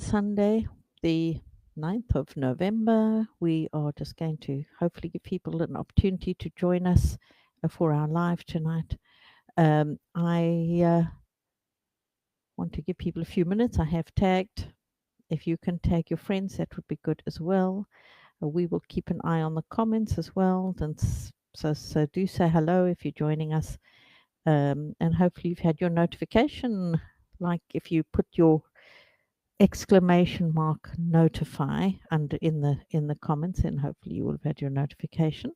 Sunday, the 9th of November. We are just going to hopefully give people an opportunity to join us for our live tonight. I want to give people a few minutes. I have tagged. If you can tag your friends, that would be good as well. We will keep an eye on the comments as well. So do say hello if you're joining us. And hopefully you've had your notification. Like if you put your exclamation mark notify under in the comments, and hopefully you will have had your notification.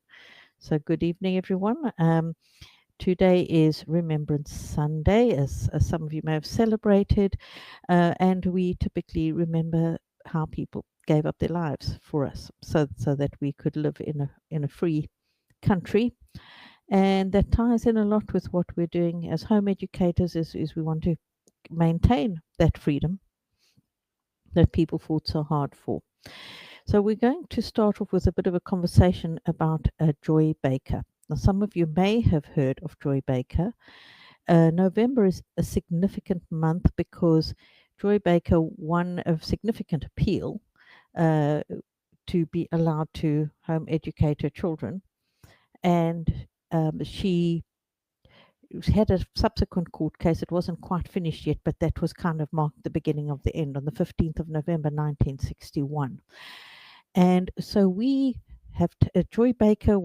So good evening, everyone. Today is Remembrance Sunday, as some of you may have celebrated, and we typically remember how people gave up their lives for us, so that we could live in a free country. And that ties in a lot with what we're doing as home educators. Is we want to maintain that freedom that people fought so hard for. So we're going to start off with a bit of a conversation about Joy Baker. Now, some of you may have heard of Joy Baker. November is a significant month because Joy Baker won a significant appeal to be allowed to home educate her children, and she had a subsequent court case. It wasn't quite finished yet, but that was kind of marked the beginning of the end on the 15th of November 1961. And so we have Joy Baker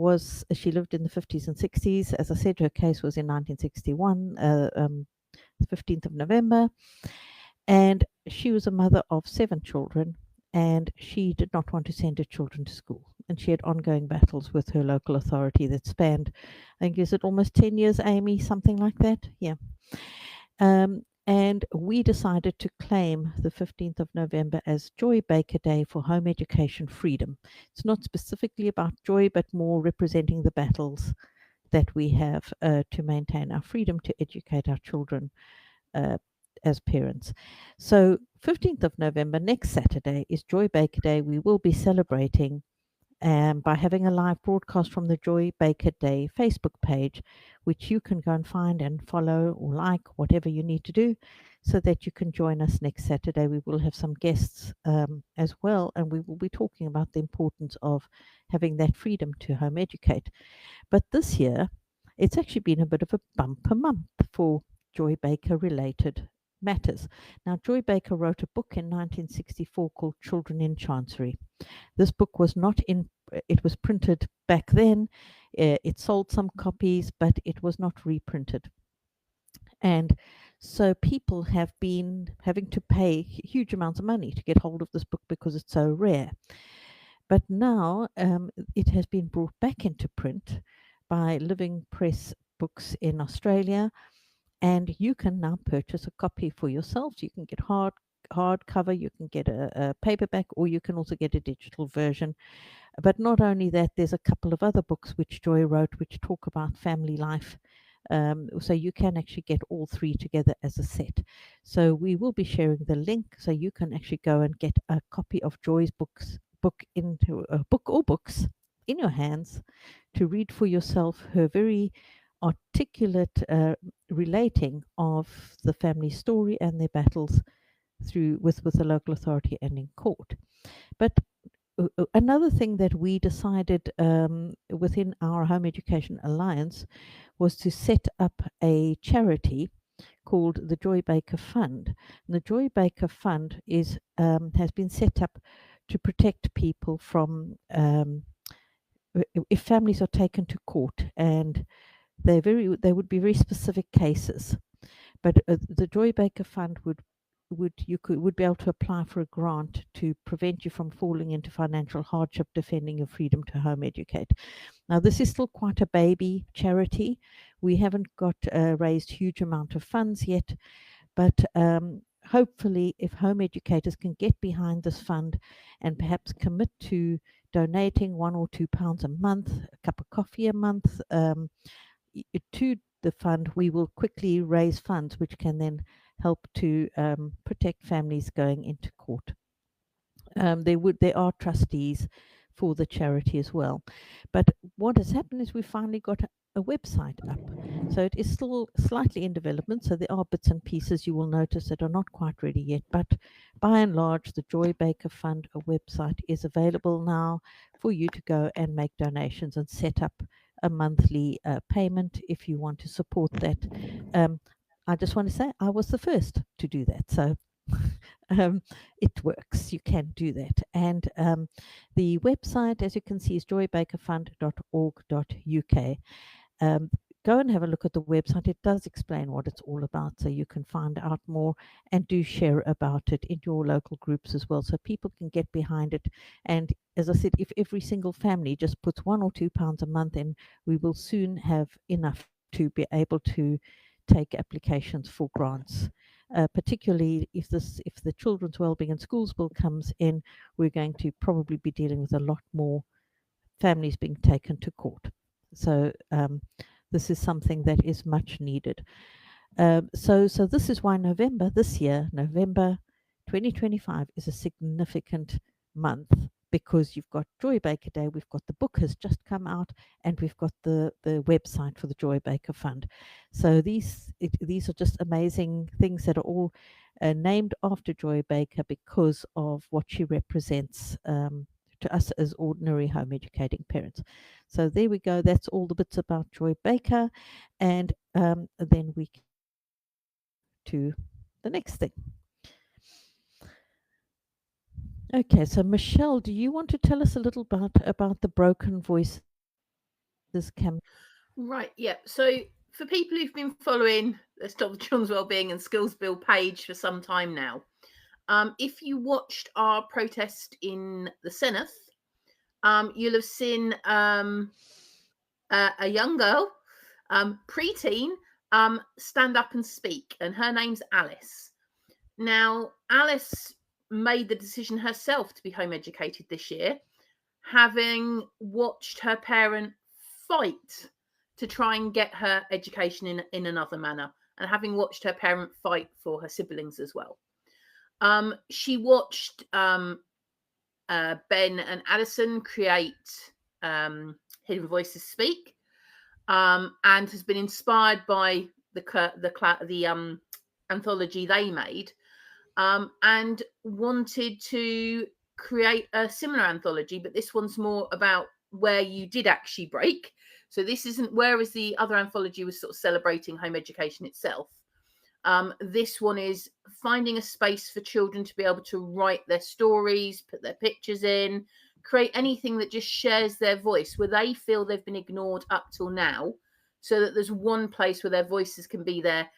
she lived in the 50s and 60s. As I said, her case was in 1961, the 15th of November. And she was a mother of 7 children, and she did not want to send her children to school. And she had ongoing battles with her local authority that spanned, I think, is it almost 10 years, Amy? Something like that? Yeah. And we decided to claim the 15th of November as Joy Baker Day for home education freedom. It's not specifically about joy, but more representing the battles that we have to maintain our freedom to educate our children as parents. So 15th of November, next Saturday, is Joy Baker Day. We will be celebrating by having a live broadcast from the Joy Baker Day Facebook page, which you can go and find and follow or like, whatever you need to do, so that you can join us next Saturday. We will have some guests as well, and we will be talking about the importance of having that freedom to home educate. But this year, it's actually been a bit of a bumper month for Joy Baker related matters. Now, Joy Baker wrote a book in 1964 called Children in Chancery. This book was not in, it was printed back then. It sold some copies, but it was not reprinted. And so people have been having to pay huge amounts of money to get hold of this book because it's so rare. But now it has been brought back into print by Living Press Books in Australia, and you can now purchase a copy for yourself. You can get hardcover, you can get a paperback, or you can also get a digital version. But not only that, there's a couple of other books which Joy wrote which talk about family life. So you can actually get all 3 together as a set. So we will be sharing the link so you can actually go and get a copy of Joy's book or books in your hands to read for yourself her very articulate relating of the family story and their battles with the local authority and in court. But another thing that we decided within our Home Education Alliance was to set up a charity called the Joy Baker Fund. And the Joy Baker Fund has been set up to protect people from if families are taken to court, and they would be very specific cases. But the Joy Baker Fund would be able to apply for a grant to prevent you from falling into financial hardship defending your freedom to home educate. Now, this is still quite a baby charity. We haven't got raised huge amount of funds yet, but hopefully if home educators can get behind this fund and perhaps commit to donating £1 or £2 a month, a cup of coffee a month, to the fund, we will quickly raise funds which can then help to protect families going into court. There are trustees for the charity as well. But what has happened is we finally got a website up. So it is still slightly in development. So there are bits and pieces you will notice that are not quite ready yet. But by and large, the Joy Baker Fund website is available now for you to go and make donations and set up a monthly payment if you want to support that. Um, I just want to say I was the first to do that. So um, it works. You can do that. And the website, as you can see, is joybakerfund.org.uk. Um, go and have a look at the website. It does explain what it's all about, so you can find out more and do share about it in your local groups as well, so people can get behind it. And as I said, if every single family just puts £1 or £2 a month in, we will soon have enough to be able to take applications for grants. Particularly if the children's wellbeing and schools bill comes in, we're going to probably be dealing with a lot more families being taken to court. So this is something that is much needed. So this is why November this year, November 2025, is a significant month, because you've got Joy Baker Day, we've got the book has just come out, and we've got the website for the Joy Baker Fund. So these are just amazing things that are all named after Joy Baker because of what she represents. To us as ordinary home educating parents. So there we go. That's all the bits about Joy Baker. And then we can to the next thing. Okay, so Michelle, do you want to tell us a little about the Broken Voices campaign? Right, yeah. So for people who've been following the Stop the Children's Wellbeing and Skills Bill page for some time now, if you watched our protest in the Senate, you'll have seen a young girl, preteen, stand up and speak, and her name's Alice. Now, Alice made the decision herself to be home educated this year, having watched her parent fight to try and get her education in another manner, and having watched her parent fight for her siblings as well. She watched Ben and Addison create Hidden Voices Speak, and has been inspired by the anthology they made, and wanted to create a similar anthology, but this one's more about where you did actually break. So this isn't, whereas the other anthology was sort of celebrating home education itself, this one is finding a space for children to be able to write their stories, put their pictures in, create anything that just shares their voice, where they feel they've been ignored up till now, so that there's one place where their voices can be there,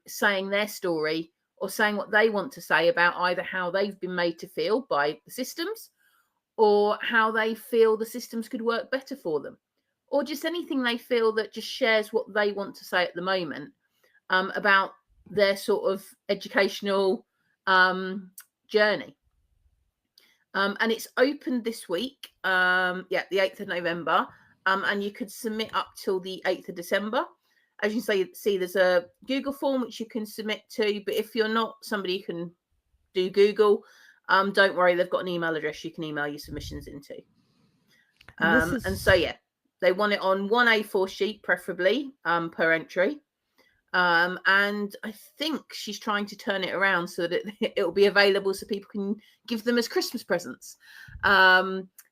saying their story or saying what they want to say about either how they've been made to feel by the systems, or how they feel the systems could work better for them, or just anything they feel that just shares what they want to say at the moment, about their sort of educational journey. And it's opened this week, the 8th of November, and you could submit up till the 8th of December. As you see, there's a Google form which you can submit to, but if you're not somebody who can do Google, don't worry, they've got an email address you can email your submissions into. And so, yeah, they want it on one A4 sheet, preferably, per entry. And I think she's trying to turn it around so that it'll be available so people can give them as Christmas presents,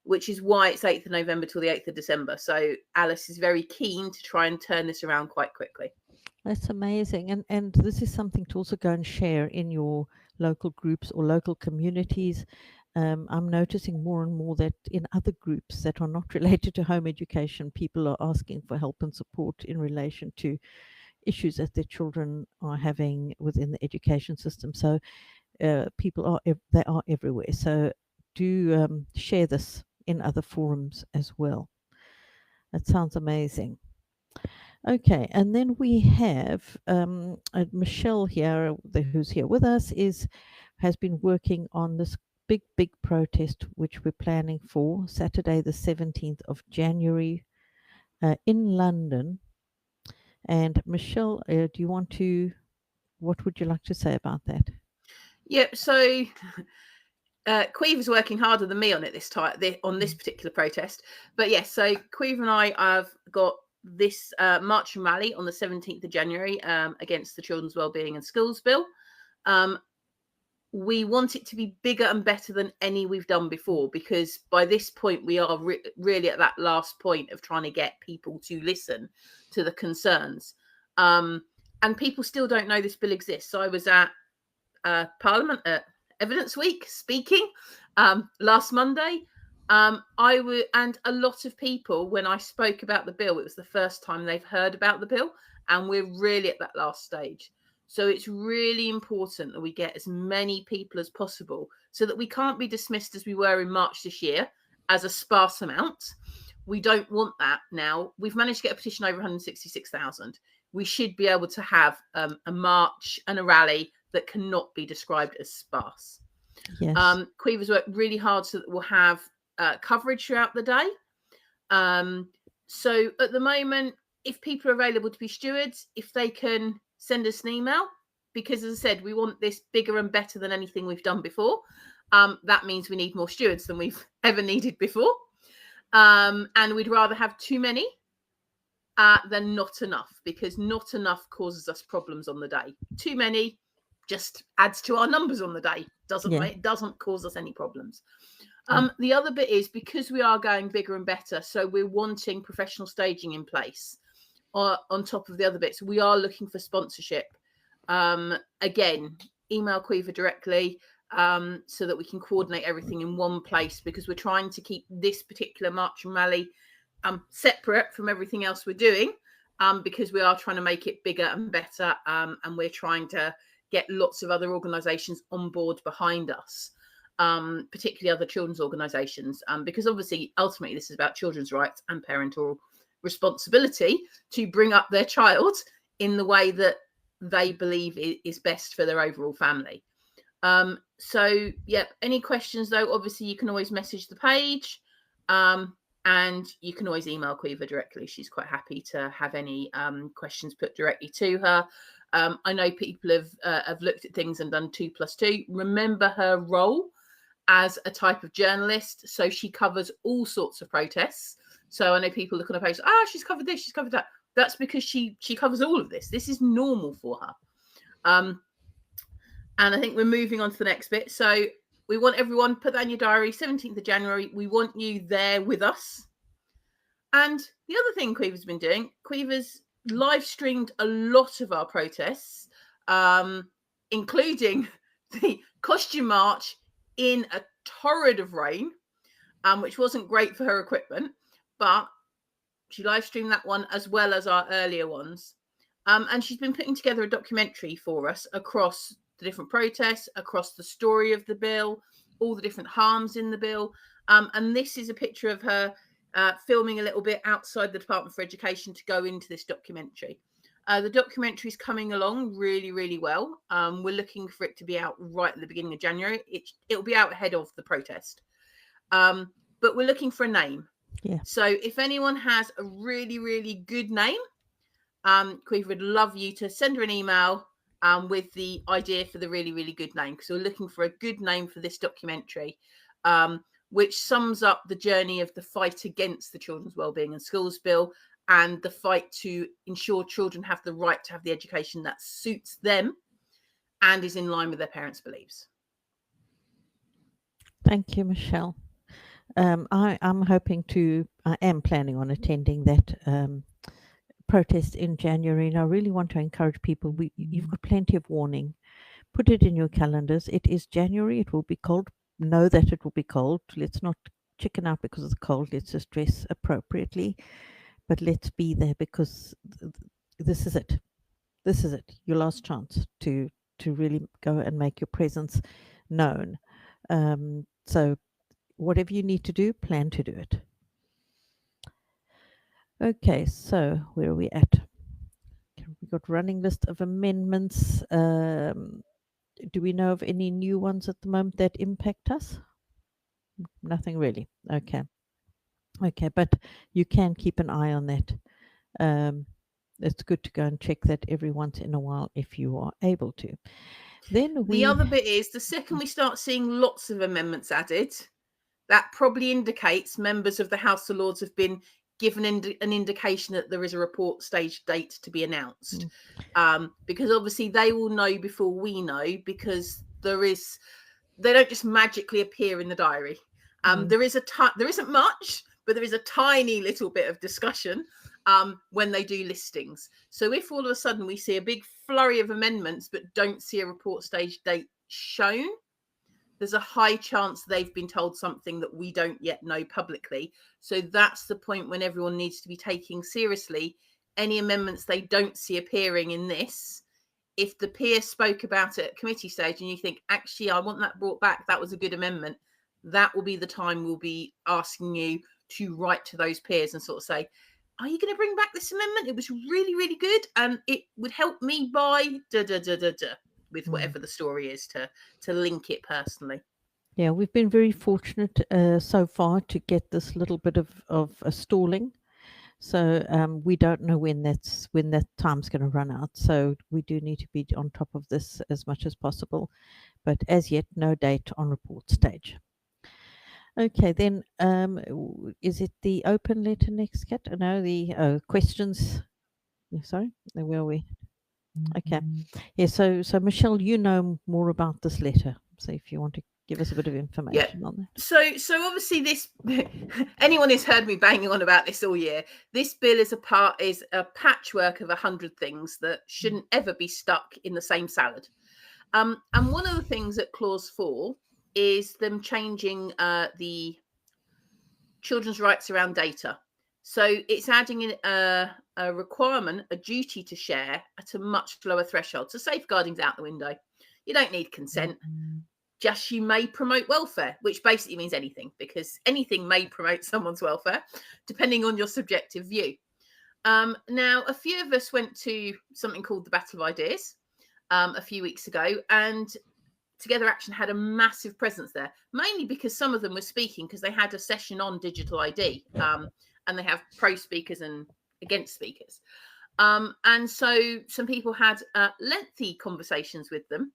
which is why it's 8th of November till the 8th of December. So Alice is very keen to try and turn this around quite quickly. That's amazing. And this is something to also go and share in your local groups or local communities. I'm noticing more and more that in other groups that are not related to home education, people are asking for help and support in relation to issues that their children are having within the education system. So people are they are everywhere. So do share this in other forums as well. That sounds amazing. Okay, and then we have Michelle here, who's here with us, has been working on this big protest which we're planning for Saturday, the 17th of January, in London. And Michelle, do you want to? What would you like to say about that? Yep. So Queever's working harder than me on it this time, on this particular protest. But yes, so Queever and I have got this march and rally on the 17th of January against the Children's Wellbeing and Schools Bill. We want it to be bigger and better than any we've done before, because by this point we are really at that last point of trying to get people to listen to the concerns. And people still don't know this bill exists. So I was at Parliament at Evidence Week speaking last Monday. And a lot of people, when I spoke about the bill, it was the first time they've heard about the bill, and we're really at that last stage. So it's really important that we get as many people as possible, so that we can't be dismissed as we were in March this year as a sparse amount. We don't want that now. We've managed to get a petition over 166,000. We should be able to have a march and a rally that cannot be described as sparse. Yes. Queever's worked really hard so that we'll have coverage throughout the day. So at the moment, if people are available to be stewards, if they can send us an email, because as I said, we want this bigger and better than anything we've done before. That means we need more stewards than we've ever needed before. And we'd rather have too many than not enough, because not enough causes us problems on the day. Too many just adds to our numbers on the day. It doesn't cause us any problems. The other bit is, because we are going bigger and better, so we're wanting professional staging in place on top of the other bits. We are looking for sponsorship. Again, email Queever directly so that we can coordinate everything in one place, because we're trying to keep this particular march and rally separate from everything else we're doing, because we are trying to make it bigger and better, and we're trying to get lots of other organisations on board behind us, particularly other children's organisations, because obviously ultimately this is about children's rights and parental responsibility to bring up their child in the way that they believe is best for their overall family. So yeah, any questions though, obviously you can always message the page, and you can always email Queever directly. She's quite happy to have any questions put directly to her. I know people have looked at things and done 2+2. Remember her role as a type of journalist, so she covers all sorts of protests. So I know people look on her page, she's covered this, she's covered that. That's because she covers all of this. This is normal for her. And I think we're moving on to the next bit. So we want everyone, put that in your diary, 17th of January. We want you there with us. And the other thing Queever's been doing, Queever's live streamed a lot of our protests, including the costume march in a torrent of rain, which wasn't great for her equipment, but she live streamed that one as well as our earlier ones. And she's been putting together a documentary for us across the different protests, across the story of the bill, all the different harms in the bill. And this is a picture of her filming a little bit outside the Department for Education to go into this documentary. The documentary is coming along really, really well. We're looking for it to be out right at the beginning of January. It'll be out ahead of the protest. But we're looking for a name. Yeah. So if anyone has a really, really good name, Queever would love you to send her an email with the idea for the really, really good name, because we're looking for a good name for this documentary, which sums up the journey of the fight against the Children's Wellbeing and Schools Bill, and the fight to ensure children have the right to have the education that suits them and is in line with their parents' beliefs. Thank you, Michelle. I am planning on attending that protest in January, and I really want to encourage people. You've got plenty of warning. Put it in your calendars. It is January. It will be cold. Know that it will be cold. Let's not chicken out because of the cold. Let's just dress appropriately. But let's be there, because this is it. This is it. Your last chance to really go and make your presence known. So whatever you need to do, plan to do it. Okay, so where are we at? We've got running list of amendments. Do we know of any new ones at the moment that impact us? Nothing really. Okay. Okay, but you can keep an eye on that. It's good to go and check that every once in a while if you are able to. Then The other bit is the second we start seeing lots of amendments added, that probably indicates members of the House of Lords have been given an indication that there is a report stage date to be announced. Because obviously they will know before we know, because they don't just magically appear in the diary. There isn't much, but there is a tiny little bit of discussion when they do listings. So if all of a sudden we see a big flurry of amendments but don't see a report stage date shown, there's a high chance they've been told something that we don't yet know publicly. So that's the point when everyone needs to be taking seriously any amendments they don't see appearing in this. If the peer spoke about it at committee stage and you think, actually, I want that brought back, that was a good amendment, that will be the time we'll be asking you to write to those peers and sort of say, are you going to bring back this amendment? It was really, really good, and it would help me by with whatever the story is to link it personally. Yeah, we've been very fortunate so far to get this little bit of a stalling. So we don't know when that time's going to run out. So we do need to be on top of this as much as possible. But as yet, no date on report stage. Okay, then is it the open letter next, Kat? No, the questions. Sorry, where are we? Okay. Yeah, so Michelle, you know more about this letter. So if you want to give us a bit of information on that. So obviously this, anyone who's heard me banging on about this all year, this bill is a patchwork of 100 things that shouldn't ever be stuck in the same salad. And one of the things at clause 4 is them changing the children's rights around data. So it's adding in a requirement, a duty to share at a much lower threshold. So safeguarding's out the window. You don't need consent. Just you may promote welfare, which basically means anything, because anything may promote someone's welfare, depending on your subjective view. Now, a few of us went to something called the Battle of Ideas a few weeks ago, and Together Action had a massive presence there, mainly because some of them were speaking because they had a session on digital ID, and they have pro speakers and against speakers. And so some people had lengthy conversations with them.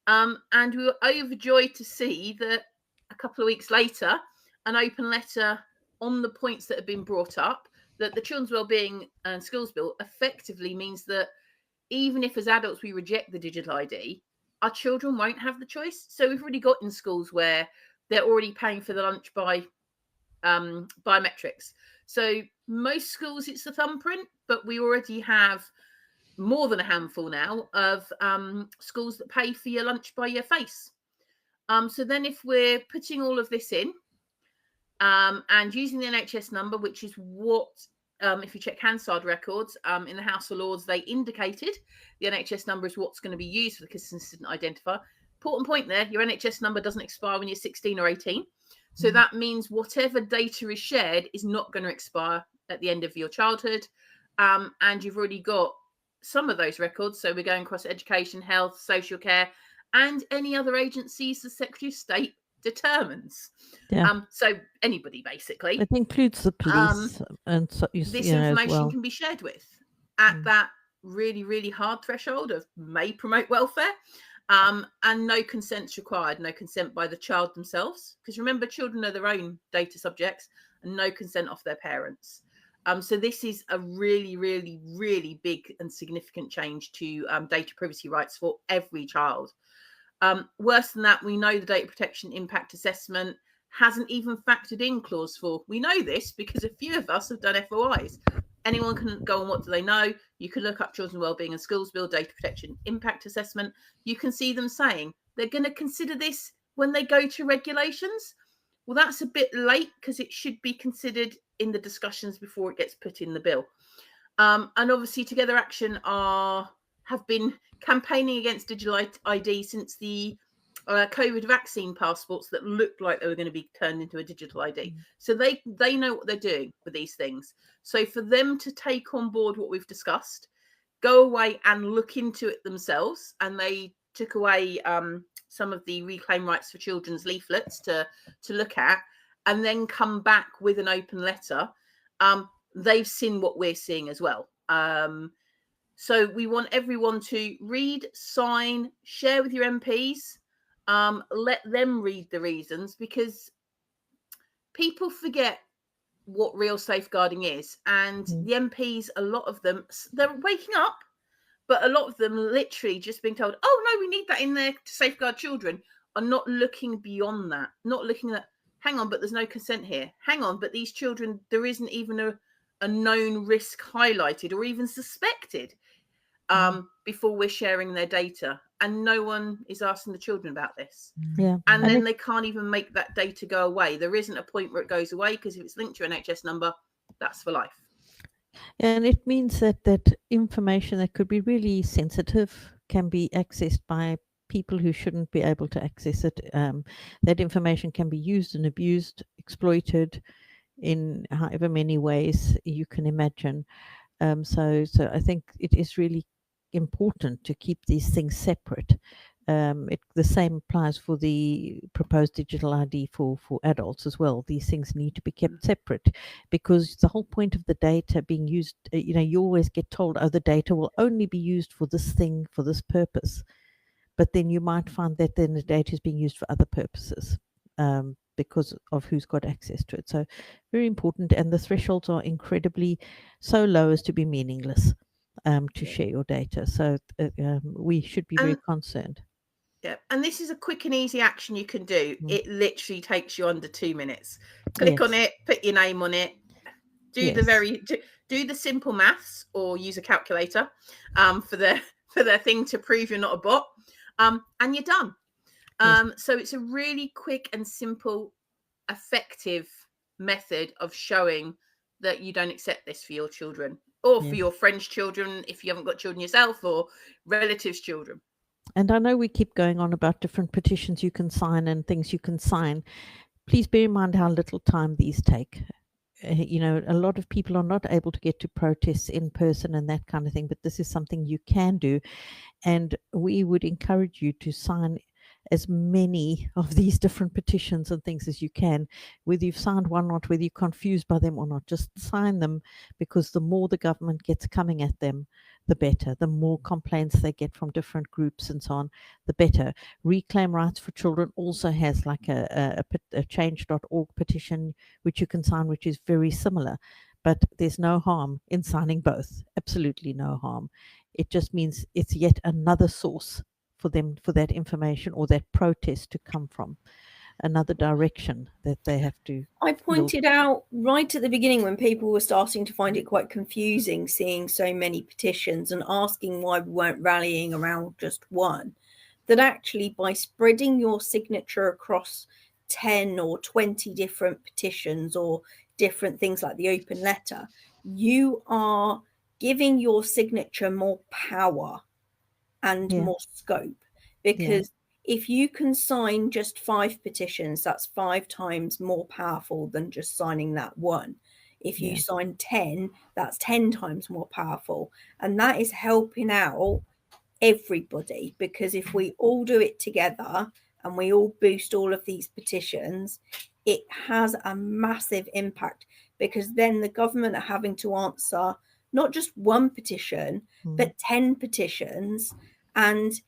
And we were overjoyed to see that a couple of weeks later, an open letter on the points that have been brought up, that the Children's Wellbeing and Schools Bill effectively means that even if as adults we reject the digital ID, our children won't have the choice. So we've already got in schools where they're already paying for the lunch by biometrics. So most schools it's a thumbprint, but we already have more than a handful now of schools that pay for your lunch by your face. So then if we're putting all of this in and using the NHS number, which is what, if you check Hansard records in the House of Lords, they indicated the NHS number is what's going to be used for the consistent identifier. Important point there, your NHS number doesn't expire when you're 16 or 18. So that means whatever data is shared is not going to expire at the end of your childhood. And you've already got some of those records. So we're going across education, health, social care, and any other agencies the Secretary of State determines. Yeah. So anybody, basically. It includes the police. And so, this information can be shared with at that really, really hard threshold of may promote welfare. And no consent's required, no consent by the child themselves. Because remember, children are their own data subjects, and no consent off their parents. So this is a really, really, really big and significant change to data privacy rights for every child. Worse than that, we know the data protection impact assessment hasn't even factored in clause 4. We know this because a few of us have done FOIs. Anyone can go on what do they know. You can look up Children's Wellbeing and Schools Bill data protection impact assessment. You can see them saying they're going to consider this when they go to regulations. Well, that's a bit late because it should be considered in the discussions before it gets put in the bill. And obviously Together Action have been campaigning against digital ID since the COVID vaccine passports that looked like they were going to be turned into a digital ID. So they know what they're doing with these things. So for them to take on board what we've discussed, go away and look into it themselves, and they took away some of the Reclaim Rights for Children's leaflets to look at, and then come back with an open letter. They've seen what we're seeing as well. So we want everyone to read, sign, share with your MPs, let them read the reasons, because people forget what real safeguarding is. And the MPs, a lot of them, they're waking up, but a lot of them literally just being told, oh, no, we need that in there to safeguard children, are not looking beyond that, not looking at, hang on, but there's no consent here. Hang on, but these children, there isn't even a known risk highlighted or even suspected before we're sharing their data. And no one is asking the children about this. Yeah. And then they can't even make that data go away. There isn't a point where it goes away, because if it's linked to an NHS number, that's for life. And it means that information that could be really sensitive can be accessed by people who shouldn't be able to access it. That information can be used and abused, exploited in however many ways you can imagine. So I think it is really important to keep these things separate. The same applies for the proposed digital ID for adults as well. These things need to be kept separate, because the whole point of the data being used, you always get told, oh, the data will only be used for this thing, for this purpose. But then you might find that then the data is being used for other purposes, because of who's got access to it. So very important. And the thresholds are incredibly so low as to be meaningless to share your data. So we should be very concerned. Yeah, and this is a quick and easy action you can do. It literally takes you under 2 minutes. Click on it, put your name on it, do the simple maths, or use a calculator for the thing to prove you're not a bot, and you're done. So it's a really quick and simple, effective method of showing that you don't accept this for your children, or for your friends' children if you haven't got children yourself, or relatives' children. And I know we keep going on about different petitions you can sign and things you can sign. Please bear in mind how little time these take. A lot of people are not able to get to protests in person and that kind of thing, but this is something you can do. And we would encourage you to sign as many of these different petitions and things as you can, whether you've signed one or not, whether you're confused by them or not, just sign them, because the more the government gets coming at them, the better. The more complaints they get from different groups and so on, the better. Reclaim Rights for Children also has like a change.org petition which you can sign, which is very similar. But there's no harm in signing both. Absolutely no harm. It just means it's yet another source for them, for that information or that protest to come from, another direction that they have to. I pointed out right at the beginning, when people were starting to find it quite confusing seeing so many petitions and asking why we weren't rallying around just one, that actually by spreading your signature across 10 or 20 different petitions or different things like the open letter, you are giving your signature more power and more scope. Because if you can sign just 5 petitions, that's 5 times more powerful than just signing that one. If you sign 10, that's 10 times more powerful. And that is helping out everybody, because if we all do it together and we all boost all of these petitions, it has a massive impact, because then the government are having to answer not just one petition, but 10 petitions, and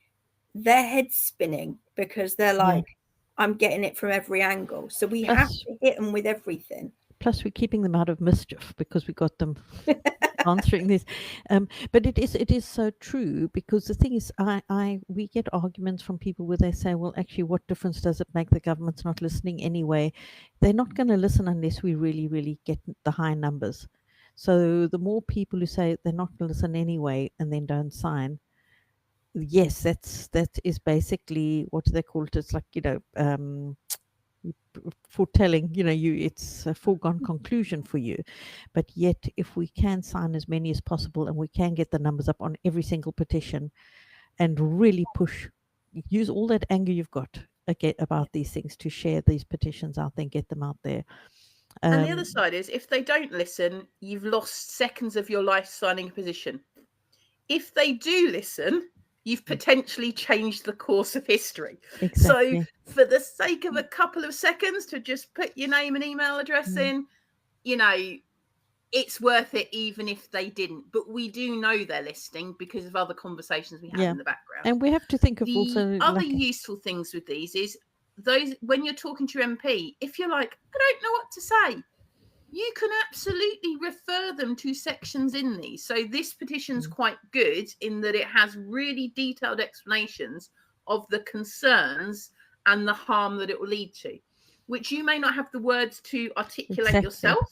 their heads spinning because they're like, I'm getting it from every angle. So we have to hit them with everything. Plus, we're keeping them out of mischief because we got them answering this. But it is so true, because the thing is, we get arguments from people where they say, well, actually, what difference does it make? The government's not listening anyway. They're not going to listen unless we really, really get the high numbers. So the more people who say they're not going to listen anyway and then don't sign, yes, that is basically, what do they call it? It's like, foretelling, it's a foregone conclusion for you. But yet, if we can sign as many as possible and we can get the numbers up on every single petition and really push, use all that anger you've got about these things to share these petitions out there and get them out there. And the other side is, if they don't listen, you've lost seconds of your life signing a petition. If they do listen, you've potentially changed the course of history. Exactly. So for the sake of a couple of seconds to just put your name and email address in, it's worth it even if they didn't. But we do know they're listening because of other conversations we had in the background. And we have to think of the also other useful things with these is those when you're talking to your MP, if you're like, I don't know what to say, you can absolutely refer them to sections in these. So this petition's quite good in that it has really detailed explanations of the concerns and the harm that it will lead to, which you may not have the words to articulate yourself,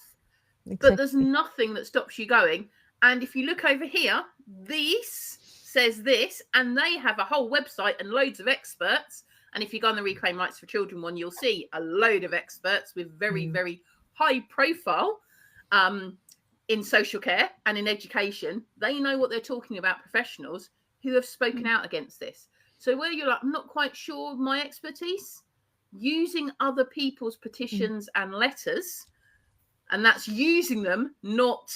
but there's nothing that stops you going. And if you look over here, this says this, and they have a whole website and loads of experts. And if you go on the Reclaim Rights for Children one, you'll see a load of experts with very, very high profile in social care and in education. They know what they're talking about, professionals who have spoken out against this. So where you're like, I'm not quite sure of my expertise, using other people's petitions and letters, and that's using them, not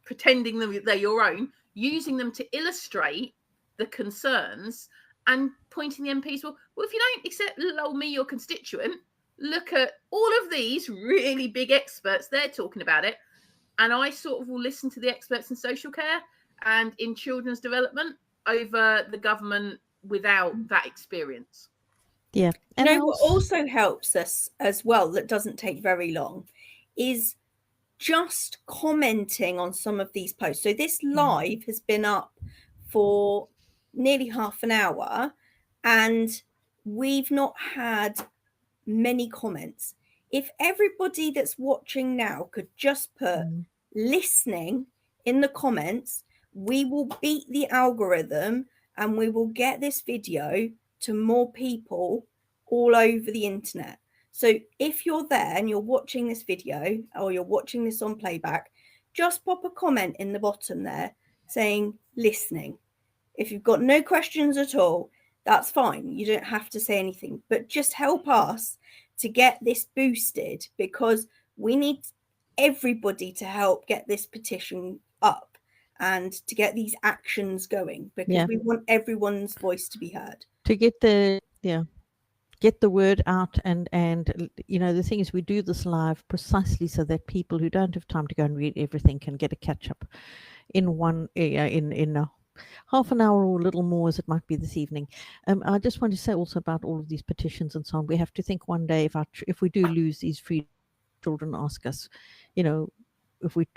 pretending that they're your own, using them to illustrate the concerns and pointing the MPs, well, if you don't accept me, your constituent, look at all of these really big experts, they're talking about it. And I sort of will listen to the experts in social care and in children's development over the government without that experience. Yeah. And what also helps us as well, that doesn't take very long, is just commenting on some of these posts. So this live has been up for nearly half an hour and we've not had many comments. If everybody that's watching now could just put listening in the comments, we will beat the algorithm and we will get this video to more people all over the internet. So if you're there and you're watching this video or you're watching this on playback, just pop a comment in the bottom there saying listening. If you've got no questions at all, that's fine. You don't have to say anything, but just help us to get this boosted, because we need everybody to help get this petition up and to get these actions going, because we want everyone's voice to be heard. To get the word out, and the thing is, we do this live precisely so that people who don't have time to go and read everything can get a catch up in one in a half an hour or a little more, as it might be this evening. I just want to say also about all of these petitions and so on, we have to think one day if we do lose these free children, ask us,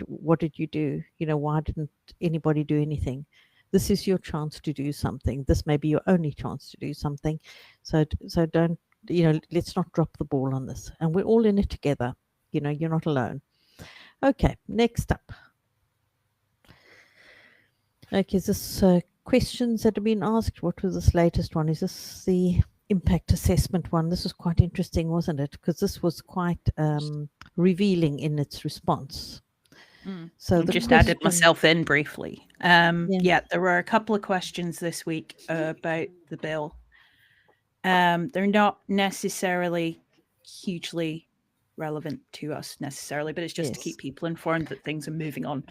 what did you do? Why didn't anybody do anything? This is your chance to do something. This may be your only chance to do something. So don't, let's not drop the ball on this. And we're all in it together. You're not alone. Okay, next up. Okay, is this questions that have been asked? What was this latest one? Is this the impact assessment one? This was quite interesting, wasn't it? Because this was quite revealing in its response. So I just added myself in briefly. There were a couple of questions this week about the bill. They're not necessarily hugely relevant to us necessarily, but it's just to keep people informed that things are moving on.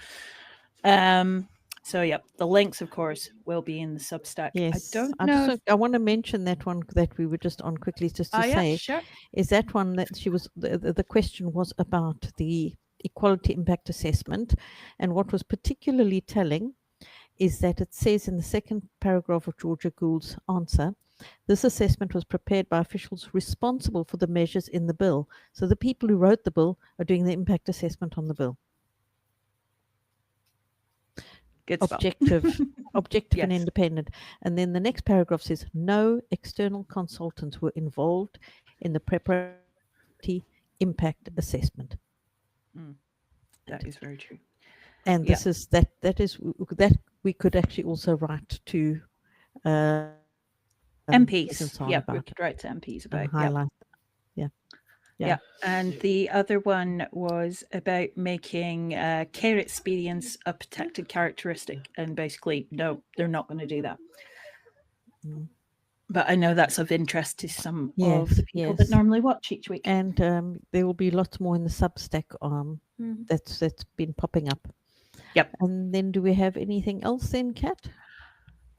The links, of course, will be in the Substack. Yes, I don't know. I want to mention that one that we were just on quickly, just to say, sure. Is that one that she was, the question was about the equality impact assessment. And what was particularly telling is that it says in the second paragraph of Georgia Gould's answer, this assessment was prepared by officials responsible for the measures in the bill. So the people who wrote the bill are doing the impact assessment on the bill. Good objective yes. and independent. And then the next paragraph says no external consultants were involved in the preparatory impact assessment. That is very true. And this is that we could actually also write to MPs. We could write to MPs about highlight. Yeah. And the other one was about making care experience a protected characteristic. And basically, no, they're not going to do that. But I know that's of interest to some of the people that normally watch each week. And there will be lots more in the Substack that's been popping up. Yep. And then do we have anything else then, Kat?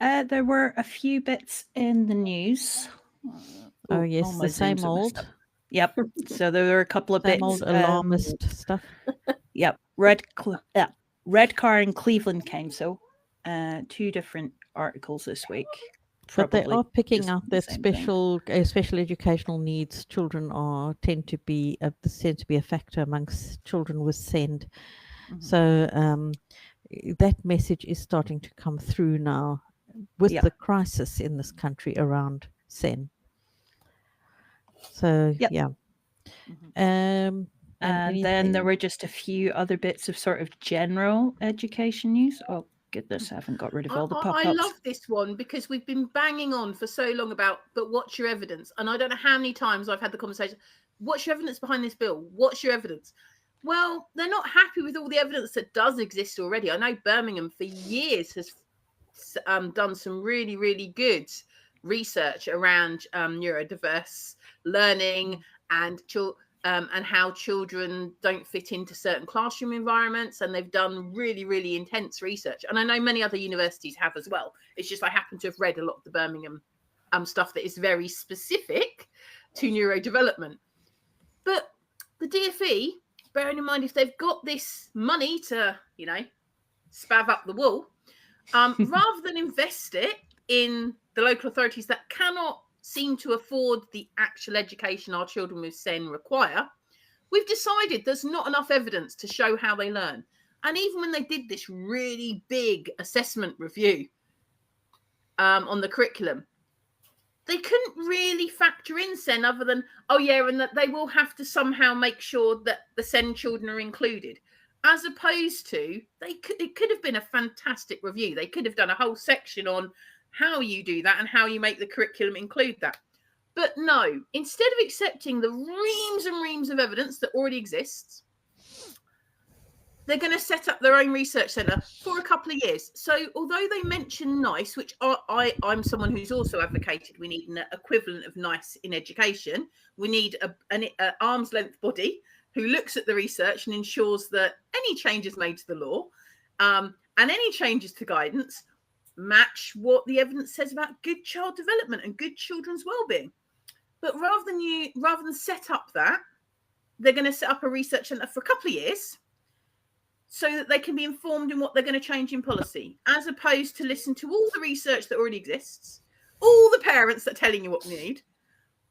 There were a few bits in the news. Yes, the same old. Yep. So there were a couple of bits. Old alarmist stuff. Yep. Redcar and Cleveland Council, 2 different articles this week. But they are picking out that special educational needs children tend to be a factor amongst children with SEND. Mm-hmm. So that message is starting to come through now with the crisis in this country around SEND. So yeah. Mm-hmm. And then there were just a few other bits of sort of general education news. Oh goodness, I haven't got rid of all the pop-ups. I love this one because we've been banging on for so long about, but what's your evidence? And I don't know how many times I've had the conversation, what's your evidence behind this bill? What's your evidence? Well, they're not happy with all the evidence that does exist already. I know Birmingham for years has done some really, really good research around neurodiverse learning and how children don't fit into certain classroom environments. And they've done really, really intense research. And I know many other universities have as well. It's just I happen to have read a lot of the Birmingham stuff that is very specific to neurodevelopment. But the DfE, bearing in mind, if they've got this money to, spav up the wall, rather than invest it in the local authorities that cannot seem to afford the actual education our children with SEN require, we've decided there's not enough evidence to show how they learn. And even when they did this really big assessment review on the curriculum, they couldn't really factor in SEN other than, and that they will have to somehow make sure that the SEN children are included. As opposed to, it could have been a fantastic review. They could have done a whole section on how you do that and how you make the curriculum include that. But no, instead of accepting the reams and reams of evidence that already exists, they're going to set up their own research centre for a couple of years. So although they mention NICE, which I'm someone who's also advocated we need an equivalent of NICE in education, we need an arm's length body who looks at the research and ensures that any changes made to the law and any changes to guidance match what the evidence says about good child development and good children's well-being. But rather than set up that, they're going to set up a research centre for a couple of years so that they can be informed in what they're going to change in policy, as opposed to listen to all the research that already exists, all the parents that are telling you what we need,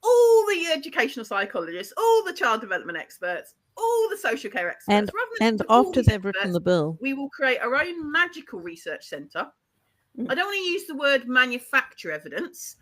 all the educational psychologists, all the child development experts, all the social care experts. And after they've written the bill, we will create our own magical research centre. I don't want to use the word manufacture evidence,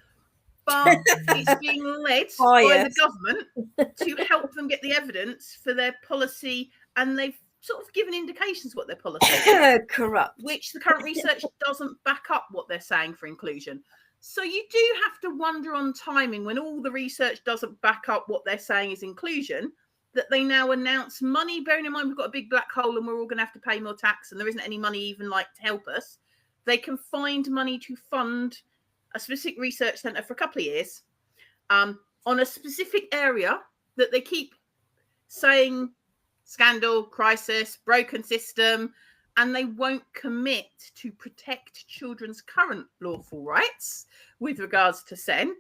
but it's being led by the government to help them get the evidence for their policy, and they've sort of given indications what their policy is. Corrupt. Which the current research doesn't back up what they're saying for inclusion. So you do have to wonder on timing when all the research doesn't back up what they're saying is inclusion, that they now announce money, bearing in mind we've got a big black hole and we're all going to have to pay more tax and there isn't any money even to help us. They can find money to fund a specific research centre for a couple of years on a specific area that they keep saying scandal, crisis, broken system, and they won't commit to protect children's current lawful rights with regards to SEN.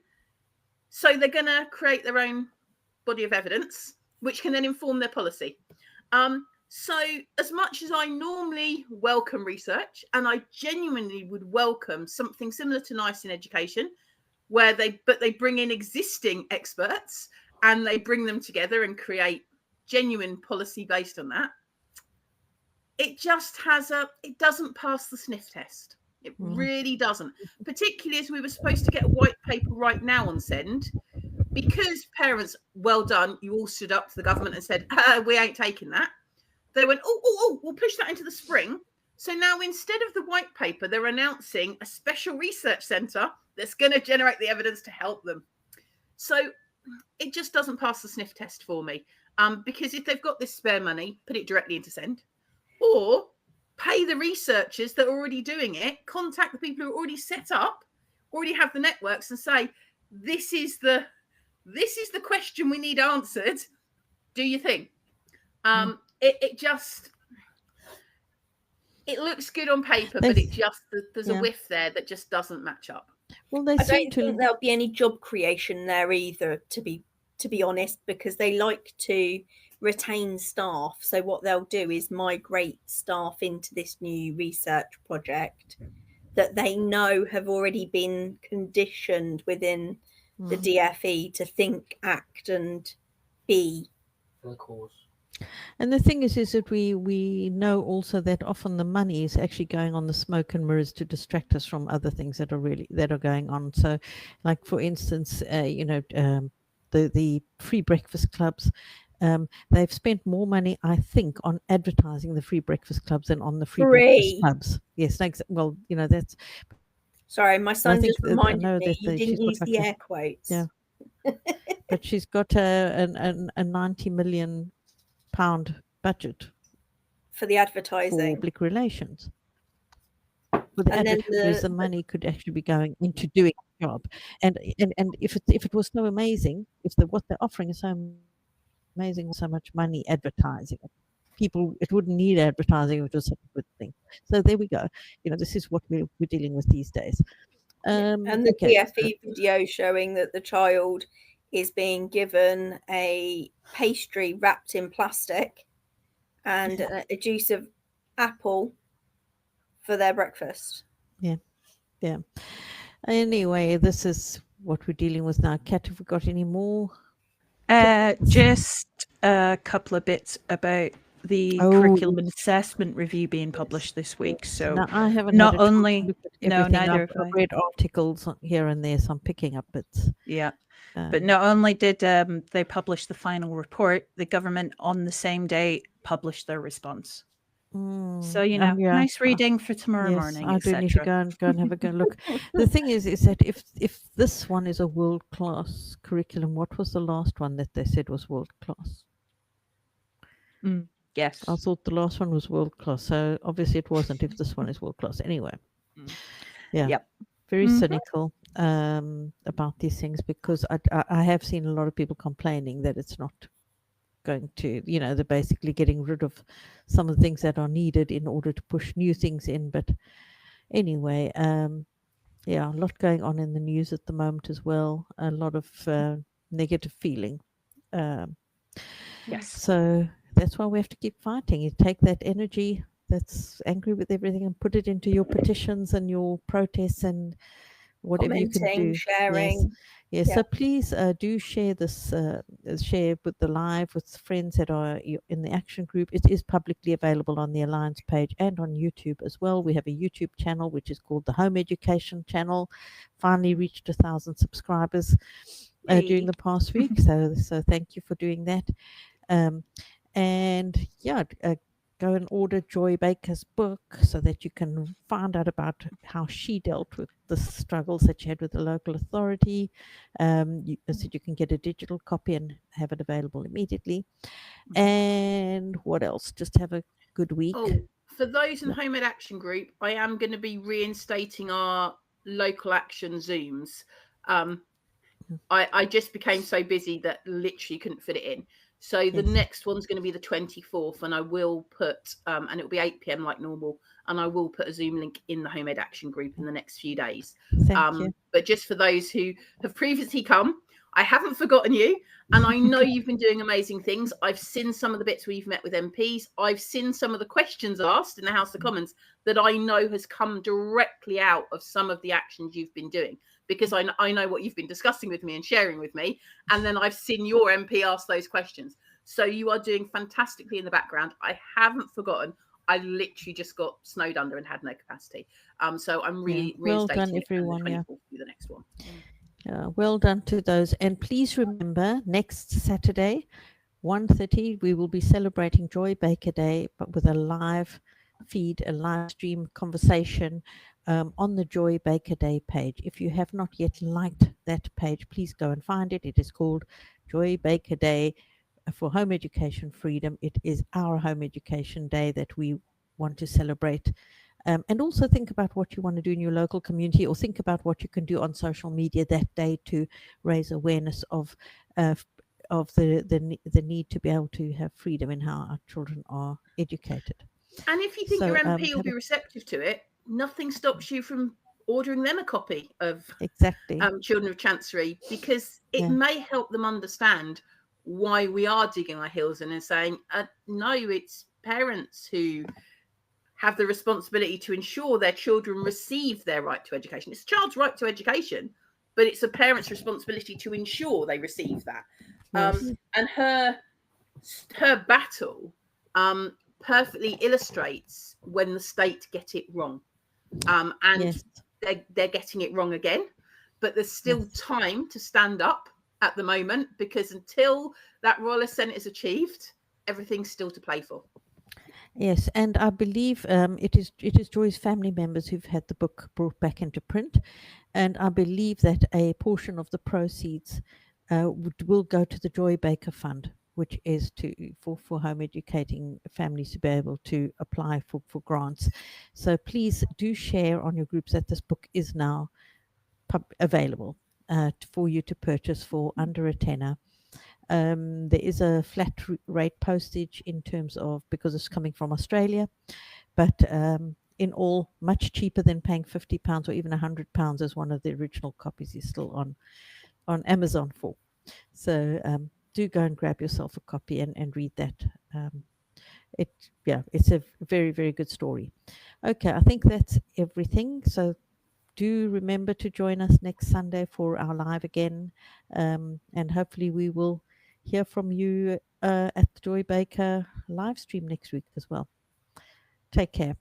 So they're going to create their own body of evidence, which can then inform their policy. So as much as I normally welcome research, and I genuinely would welcome something similar to NICE in education, where they bring in existing experts and they bring them together and create genuine policy based on that, it just it doesn't pass the sniff test. It really doesn't, particularly as we were supposed to get a white paper right now on SEND, because parents, well done, you all stood up to the government and said, we ain't taking that. They went, we'll push that into the spring. So now instead of the white paper, they're announcing a special research centre that's going to generate the evidence to help them. So it just doesn't pass the sniff test for me. Because if they've got this spare money, put it directly into SEND, or pay the researchers that are already doing it, contact the people who are already set up, already have the networks, and say, this is the question we need answered. Do you think? It looks good on paper, but there's a whiff there that just doesn't match up. Well, I don't think there'll be any job creation there either, to be to be honest, because they like to retain staff. So what they'll do is migrate staff into this new research project that they know have already been conditioned within the DFE to think, act, and be for the cause. And the thing is that we know also that often the money is actually going on the smoke and mirrors to distract us from other things that are going on. So, like for instance, the free breakfast clubs. They've spent more money, I think, on advertising the free breakfast clubs than on the free breakfast clubs. Yes, well, that's. Sorry, my son just reminded me you didn't use the air quotes. Yeah, but she's got a £90 million budget for the advertising, for public relations. Whereas the money could actually be going into doing the job, and if it was so amazing, if what they're offering is so amazing, so much money advertising it, it wouldn't need advertising if it was such a good thing. So there we go. This is what we're dealing with these days. And the DFE video showing that the child is being given a pastry wrapped in plastic and a juice of apple for their breakfast. Yeah. Anyway, this is what we're dealing with now. Kat, have we got any more? Just a couple of bits about the curriculum and assessment review being published this week. So now, I haven't not only neither I've read articles here and there, so I'm picking up bits. Yeah. But not only did they publish the final report, the government on the same day published their response. So nice reading for tomorrow morning. I do need to go and have a good look. The thing is that if this one is a world-class curriculum, what was the last one that they said was world-class? Yes, I thought the last one was world-class, so obviously it wasn't. If this one is world-class, anyway. Very cynical about these things, because I have seen a lot of people complaining that it's not going to, they're basically getting rid of some of the things that are needed in order to push new things in. But anyway, a lot going on in the news at the moment as well. A lot of negative feeling. Yes. So that's why we have to keep fighting. You take that energy that's angry with everything and put it into your petitions and your protests and whatever you can do. Sharing. Yes. So please do share this, share with the live with friends that are in the action group. It is publicly available on the Alliance page and on YouTube as well. We have a YouTube channel which is called the Home Education Channel. Finally reached 1,000 subscribers during the past week. So thank you for doing that. Go and order Joy Baker's book so that you can find out about how she dealt with the struggles that she had with the local authority. So you can get a digital copy and have it available immediately. And what else? Just have a good week. Oh, for those in the Home Ed Action Group, I am going to be reinstating our local action Zooms. I just became so busy that literally couldn't fit it in. So the next one's going to be the 24th, and I will put, and it'll be 8 p.m. like normal, and I will put a Zoom link in the Home Ed Action Group in the next few days. Thank you. But just for those who have previously come, I haven't forgotten you, and I know you've been doing amazing things. I've seen some of the bits where you've met with MPs. I've seen some of the questions asked in the House of Commons that I know has come directly out of some of the actions you've been doing, because I know what you've been discussing with me and sharing with me. And then I've seen your MP ask those questions. So you are doing fantastically in the background. I haven't forgotten. I literally just got snowed under and had no capacity. So I'm really well done, everyone. The next one. Well done to those. And please remember, next Saturday, 1:30, we will be celebrating Joy Baker Day, but with a live feed, a live stream conversation on the Joy Baker Day page. If you have not yet liked that page, please go and find it. It is called Joy Baker Day for Home Education Freedom. It is our Home Education Day that we want to celebrate. And also think about what you want to do in your local community, or think about what you can do on social media that day to raise awareness of the need to be able to have freedom in how our children are educated. And if you think your MP will be receptive to it, nothing stops you from ordering them a copy of exactly Children of Chancery, because it may help them understand why we are digging our heels in and saying, no, it's parents who have the responsibility to ensure their children receive their right to education. It's a child's right to education, but it's a parent's responsibility to ensure they receive that. And her battle perfectly illustrates when the state get it wrong. And they're getting it wrong again, but there's still time to stand up at the moment, because until that royal assent is achieved, everything's still to play for. Yes, and I believe it is Joy's family members who've had the book brought back into print, and I believe that a portion of the proceeds will go to the Joy Baker Fund, which is for home educating families to be able to apply for grants. So please do share on your groups that this book is now available for you to purchase for under a tenner. There is a flat rate postage in terms of, because it's coming from Australia, but in all much cheaper than paying £50 or even £100, as one of the original copies is still on Amazon for. So do go and grab yourself a copy and read that. It's a very, very good story. Okay, I think that's everything. So do remember to join us next Sunday for our live again, and hopefully we will hear from you at the Joy Baker live stream next week as well. Take care.